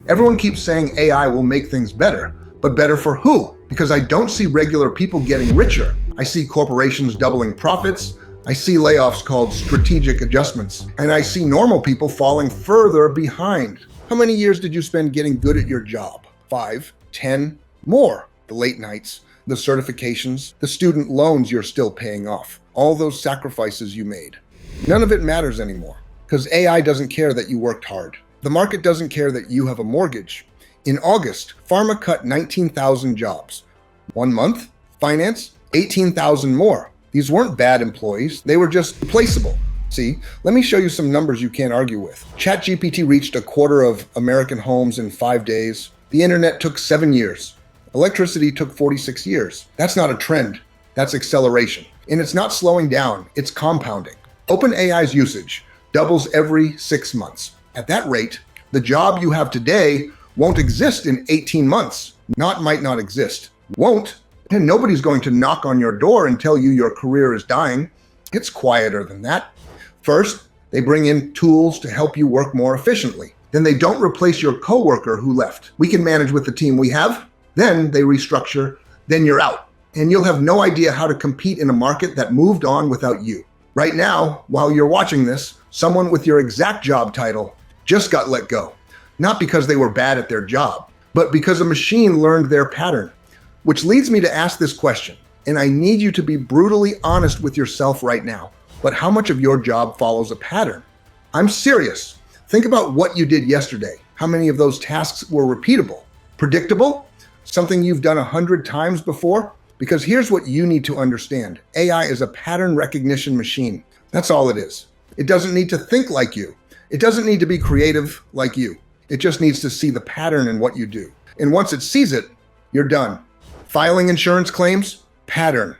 Everyone keeps saying AI will make things better, but better for who? Because I don't see regular people getting richer. I see corporations doubling profits. I see layoffs called strategic adjustments, and I see normal people falling further behind. How many years did you spend getting good at your job? 5, 10, more. The late nights, the certifications, the student loans you're still paying off, all those sacrifices you made. None of it matters anymore, because AI doesn't care that you worked hard. The market doesn't care that you have a mortgage. In August, pharma cut 19,000 jobs. 1 month, finance, 18,000 more. These weren't bad employees, they were just replaceable. See, let me show you some numbers you can't argue with. ChatGPT reached a quarter of American homes in 5 days. The internet took 7 years. Electricity took 46 years. That's not a trend, that's acceleration. And it's not slowing down, it's compounding. OpenAI's usage doubles every 6 months. At that rate, the job you have today won't exist in 18 months. Might not exist. Won't. And nobody's going to knock on your door and tell you your career is dying. It's quieter than that. First, they bring in tools to help you work more efficiently. Then they don't replace your coworker who left. We can manage with the team we have. Then they restructure. Then you're out. And you'll have no idea how to compete in a market that moved on without you. Right now, while you're watching this, someone with your exact job title just got let go. Not because they were bad at their job, but because a machine learned their pattern. Which leads me to ask this question, and I need you to be brutally honest with yourself right now. But how much of your job follows a pattern? I'm serious. Think about what you did yesterday. How many of those tasks were repeatable? Predictable? Something you've done 100 times before? Because here's what you need to understand. AI is a pattern recognition machine. That's all it is. It doesn't need to think like you. It doesn't need to be creative like you. It just needs to see the pattern in what you do. And once it sees it, you're done. Filing insurance claims? Pattern.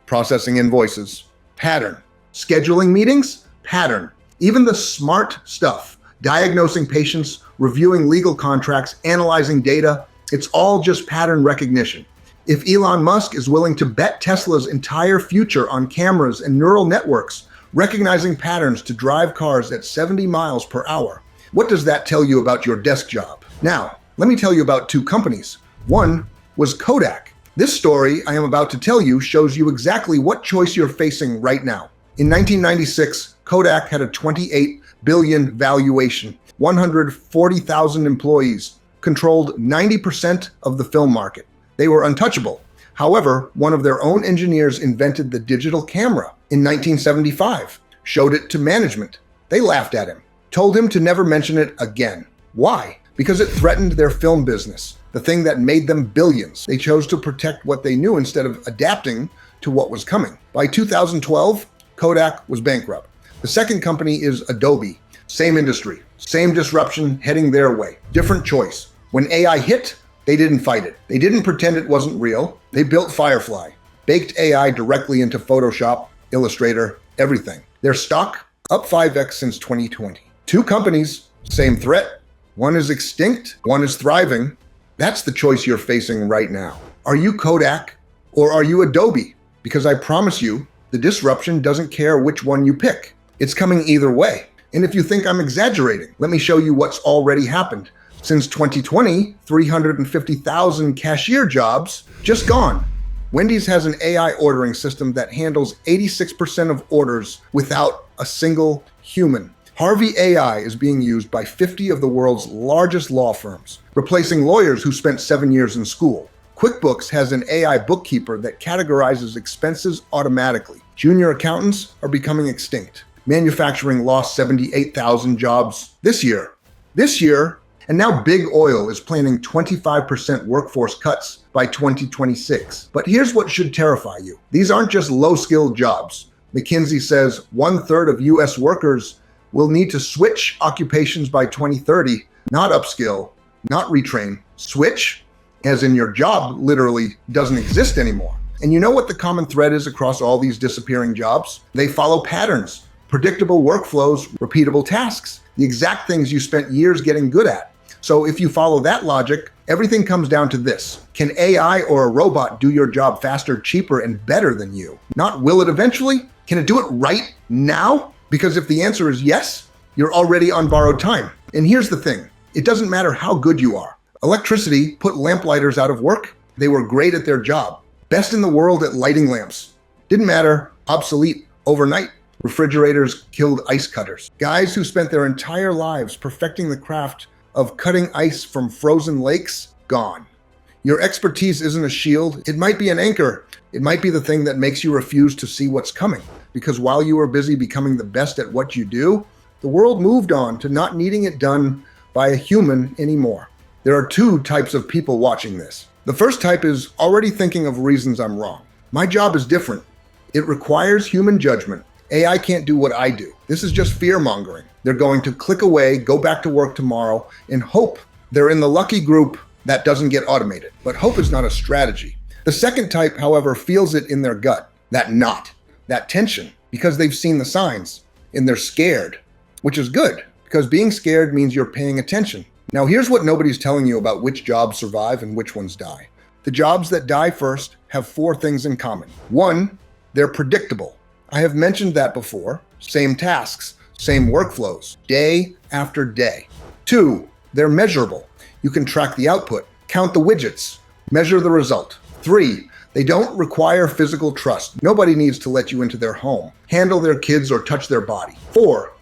Processing invoices? Pattern. Scheduling meetings? Pattern. Even the smart stuff, diagnosing patients, reviewing legal contracts, analyzing data, it's all just pattern recognition. If Elon Musk is willing to bet Tesla's entire future on cameras and neural networks, recognizing patterns to drive cars at 70 miles per hour, what does that tell you about your desk job? Now, let me tell you about 2 companies. One was Kodak. This story I am about to tell you shows you exactly what choice you're facing right now. In 1996, Kodak had a $28 billion valuation, 140,000 employees, controlled 90% of the film market. They were untouchable. However, one of their own engineers invented the digital camera in 1975, showed it to management. They laughed at him, told him to never mention it again. Why? Because it threatened their film business, the thing that made them billions. They chose to protect what they knew instead of adapting to what was coming. By 2012, Kodak was bankrupt. The second company is Adobe. Same industry, same disruption heading their way. Different choice. When AI hit, they didn't fight it. They didn't pretend it wasn't real. They built Firefly, baked AI directly into Photoshop, Illustrator, everything. Their stock up 5x since 2020. 2 companies, same threat. One is extinct, one is thriving. That's the choice you're facing right now. Are you Kodak or are you Adobe? Because I promise you, the disruption doesn't care which one you pick. It's coming either way. And if you think I'm exaggerating, let me show you what's already happened. Since 2020, 350,000 cashier jobs just gone. Wendy's has an AI ordering system that handles 86% of orders without a single human. Harvey AI is being used by 50 of the world's largest law firms, replacing lawyers who spent 7 years in school. QuickBooks has an AI bookkeeper that categorizes expenses automatically. Junior accountants are becoming extinct. Manufacturing lost 78,000 jobs this year. And now Big Oil is planning 25% workforce cuts by 2026. But here's what should terrify you. These aren't just low-skilled jobs. McKinsey says 1/3 of US workers will need to switch occupations by 2030, not upskill, not retrain. Switch, as in your job literally doesn't exist anymore. And you know what the common thread is across all these disappearing jobs? They follow patterns, predictable workflows, repeatable tasks, the exact things you spent years getting good at. So if you follow that logic, everything comes down to this. Can AI or a robot do your job faster, cheaper, and better than you? Not will it eventually? Can it do it right now? Because if the answer is yes, you're already on borrowed time. And here's the thing. It doesn't matter how good you are. Electricity put lamplighters out of work. They were great at their job. Best in the world at lighting lamps. Didn't matter, obsolete overnight. Refrigerators killed ice cutters. Guys who spent their entire lives perfecting the craft of cutting ice from frozen lakes, gone. Your expertise isn't a shield. It might be an anchor. It might be the thing that makes you refuse to see what's coming. Because while you were busy becoming the best at what you do, the world moved on to not needing it done by a human anymore. There are two types of people watching this. The first type is already thinking of reasons I'm wrong. My job is different. It requires human judgment. AI can't do what I do. This is just fear-mongering. They're going to click away, go back to work tomorrow, and hope they're in the lucky group that doesn't get automated. But hope is not a strategy. The second type, however, feels it in their gut, that tension, because they've seen the signs, and they're scared, which is good, because being scared means you're paying attention. Now, here's what nobody's telling you about which jobs survive and which ones die. The jobs that die first have 4 things in common. 1, they're predictable. I have mentioned that before. Same tasks, same workflows, day after day. 2, they're measurable. You can track the output, count the widgets, measure the result. 3, they don't require physical trust. Nobody needs to let you into their home, handle their kids, or touch their body. 4,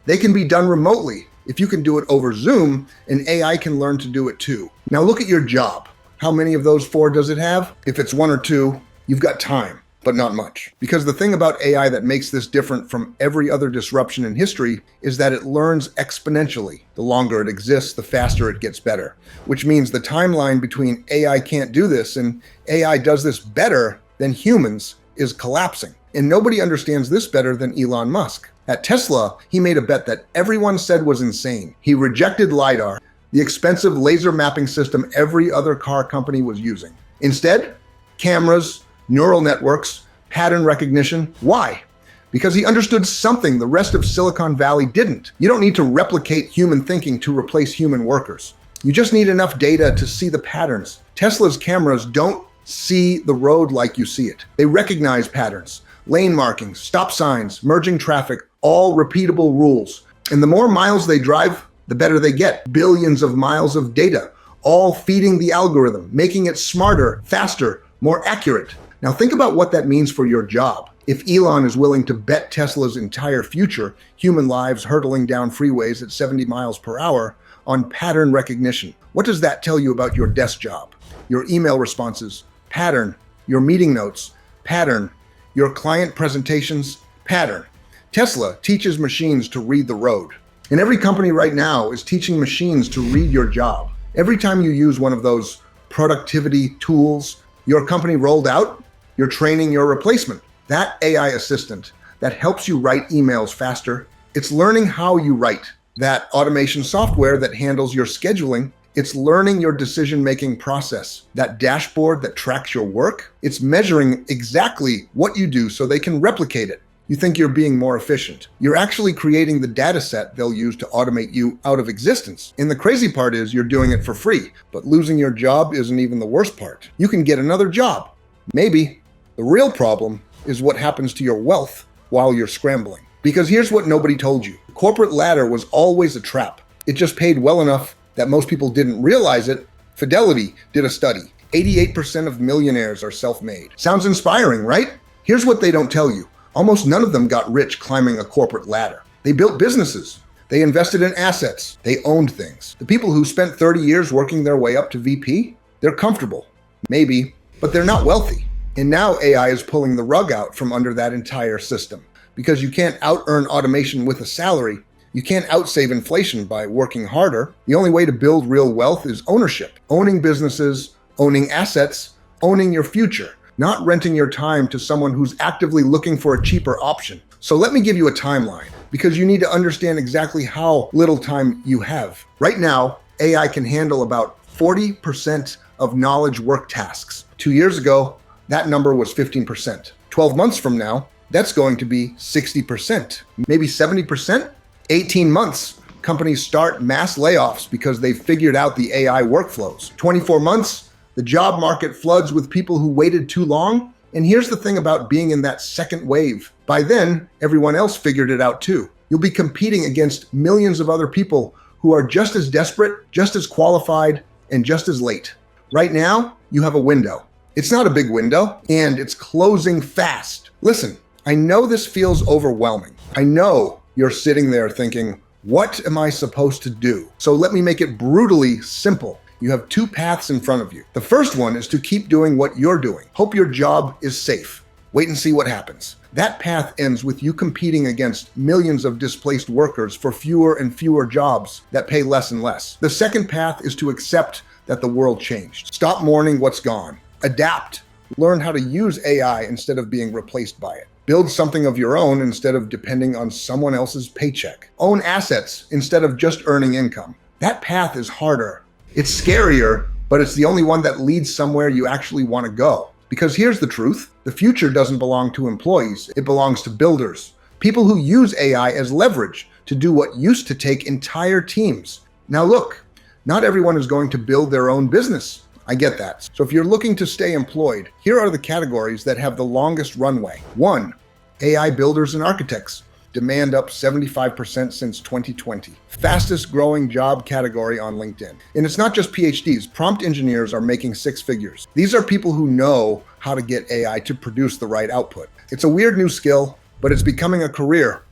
they can be done remotely. If you can do it over Zoom, an AI can learn to do it too. Now look at your job. How many of those 4 does it have? If it's 1 or 2, you've got time, but not much. Because the thing about AI that makes this different from every other disruption in history is that it learns exponentially. The longer it exists, the faster it gets better. Which means the timeline between AI can't do this and AI does this better than humans is collapsing. And nobody understands this better than Elon Musk. At Tesla, he made a bet that everyone said was insane. He rejected LiDAR, the expensive laser mapping system every other car company was using. Instead, cameras, neural networks, pattern recognition. Why? Because he understood something the rest of Silicon Valley didn't. You don't need to replicate human thinking to replace human workers. You just need enough data to see the patterns. Tesla's cameras don't see the road like you see it. They recognize patterns, lane markings, stop signs, merging traffic, all repeatable rules. And the more miles they drive, the better they get. Billions of miles of data, all feeding the algorithm, making it smarter, faster, more accurate. Now think about what that means for your job. If Elon is willing to bet Tesla's entire future, human lives hurtling down freeways at 70 miles per hour, on pattern recognition, what does that tell you about your desk job? Your email responses, pattern. Your meeting notes, pattern. Your client presentations, pattern. Tesla teaches machines to read the road. And every company right now is teaching machines to read your job. Every time you use one of those productivity tools your company rolled out, you're training your replacement. That AI assistant that helps you write emails faster, it's learning how you write. That automation software that handles your scheduling, it's learning your decision-making process. That dashboard that tracks your work, it's measuring exactly what you do so they can replicate it. You think you're being more efficient. You're actually creating the data set they'll use to automate you out of existence. And the crazy part is you're doing it for free, but losing your job isn't even the worst part. You can get another job. Maybe. The real problem is what happens to your wealth while you're scrambling. Because here's what nobody told you. The corporate ladder was always a trap. It just paid well enough that most people didn't realize it. Fidelity did a study. 88% of millionaires are self-made. Sounds inspiring, right? Here's what they don't tell you. Almost none of them got rich climbing a corporate ladder. They built businesses. They invested in assets. They owned things. The people who spent 30 years working their way up to VP, they're comfortable. Maybe, but they're not wealthy. And now AI is pulling the rug out from under that entire system. Because you can't out-earn automation with a salary. You can't outsave inflation by working harder. The only way to build real wealth is ownership. Owning businesses, owning assets, owning your future. Not renting your time to someone who's actively looking for a cheaper option. So let me give you a timeline, because you need to understand exactly how little time you have. Right now, AI can handle about 40% of knowledge work tasks. 2 years ago, that number was 15%. 12 months from now, that's going to be 60%, maybe 70%. 18 months, companies start mass layoffs because they've figured out the AI workflows. 24 months, the job market floods with people who waited too long. And here's the thing about being in that second wave. By then, everyone else figured it out too. You'll be competing against millions of other people who are just as desperate, just as qualified, and just as late. Right now, you have a window. It's not a big window, and it's closing fast. Listen, I know this feels overwhelming. I know you're sitting there thinking, what am I supposed to do? So let me make it brutally simple. You have two paths in front of you. The first one is to keep doing what you're doing. Hope your job is safe. Wait and see what happens. That path ends with you competing against millions of displaced workers for fewer and fewer jobs that pay less and less. The second path is to accept that the world changed. Stop mourning what's gone. Adapt. Learn how to use AI instead of being replaced by it. Build something of your own instead of depending on someone else's paycheck. Own assets instead of just earning income. That path is harder. It's scarier, but it's the only one that leads somewhere you actually want to go. Because here's the truth. The future doesn't belong to employees. It belongs to builders. People who use AI as leverage to do what used to take entire teams. Now look, not everyone is going to build their own business. I get that. So if you're looking to stay employed, here are the categories that have the longest runway. 1. AI builders and architects. Demand up 75% since 2020. Fastest growing job category on LinkedIn. And it's not just PhDs. Prompt engineers are making six figures. These are people who know how to get AI to produce the right output. It's a weird new skill, but it's becoming a career.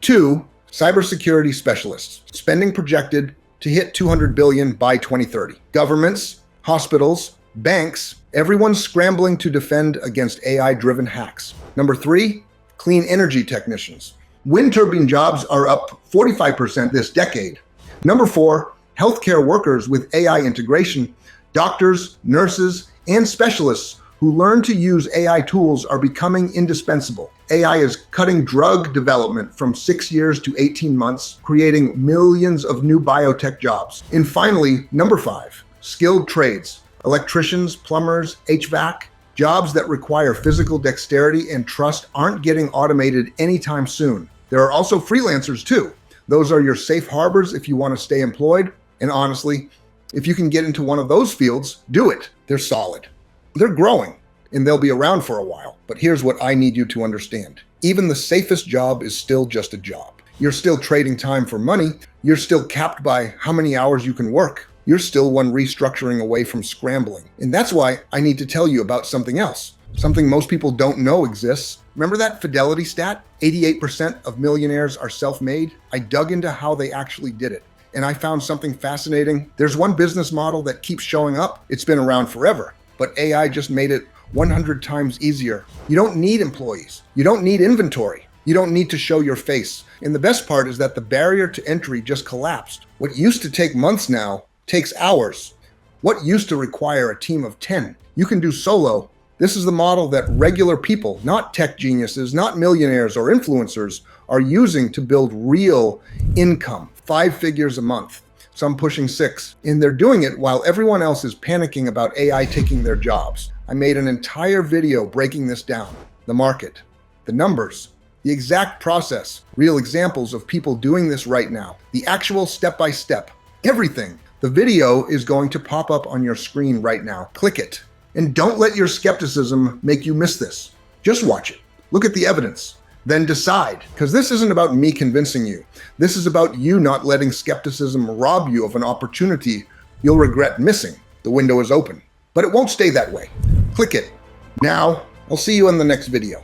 2. Cybersecurity specialists. Spending projected to hit $200 billion by 2030. Governments, hospitals, banks, everyone's scrambling to defend against AI-driven hacks. Number 3, clean energy technicians. Wind turbine jobs are up 45% this decade. Number 4, healthcare workers with AI integration. Doctors, nurses, and specialists who learn to use AI tools are becoming indispensable. AI is cutting drug development from 6 years to 18 months, creating millions of new biotech jobs. And finally, number 5, skilled trades. Electricians, plumbers, HVAC. Jobs that require physical dexterity and trust aren't getting automated anytime soon. There are also freelancers too. Those are your safe harbors if you want to stay employed. And honestly, if you can get into one of those fields, do it. They're solid. They're growing and they'll be around for a while. But here's what I need you to understand. Even the safest job is still just a job. You're still trading time for money. You're still capped by how many hours you can work. You're still one restructuring away from scrambling. And that's why I need to tell you about something else. Something most people don't know exists. Remember that Fidelity stat? 88% of millionaires are self-made? I dug into how they actually did it, and I found something fascinating. There's one business model that keeps showing up. It's been around forever, but AI just made it 100 times easier. You don't need employees. You don't need inventory. You don't need to show your face. And the best part is that the barrier to entry just collapsed. What used to take months now takes hours. What used to require a team of 10, you can do solo. This is the model that regular people, not tech geniuses, not millionaires or influencers, are using to build real income, 5 figures a month, some pushing 6. And they're doing it while everyone else is panicking about AI taking their jobs. I made an entire video breaking this down. The market, the numbers, the exact process, real examples of people doing this right now, the actual step-by-step, everything. The video is going to pop up on your screen right now. Click it. And don't let your skepticism make you miss this. Just watch it. Look at the evidence. Then decide. Because this isn't about me convincing you. This is about you not letting skepticism rob you of an opportunity you'll regret missing. The window is open. But it won't stay that way. Click it. Now, I'll see you in the next video.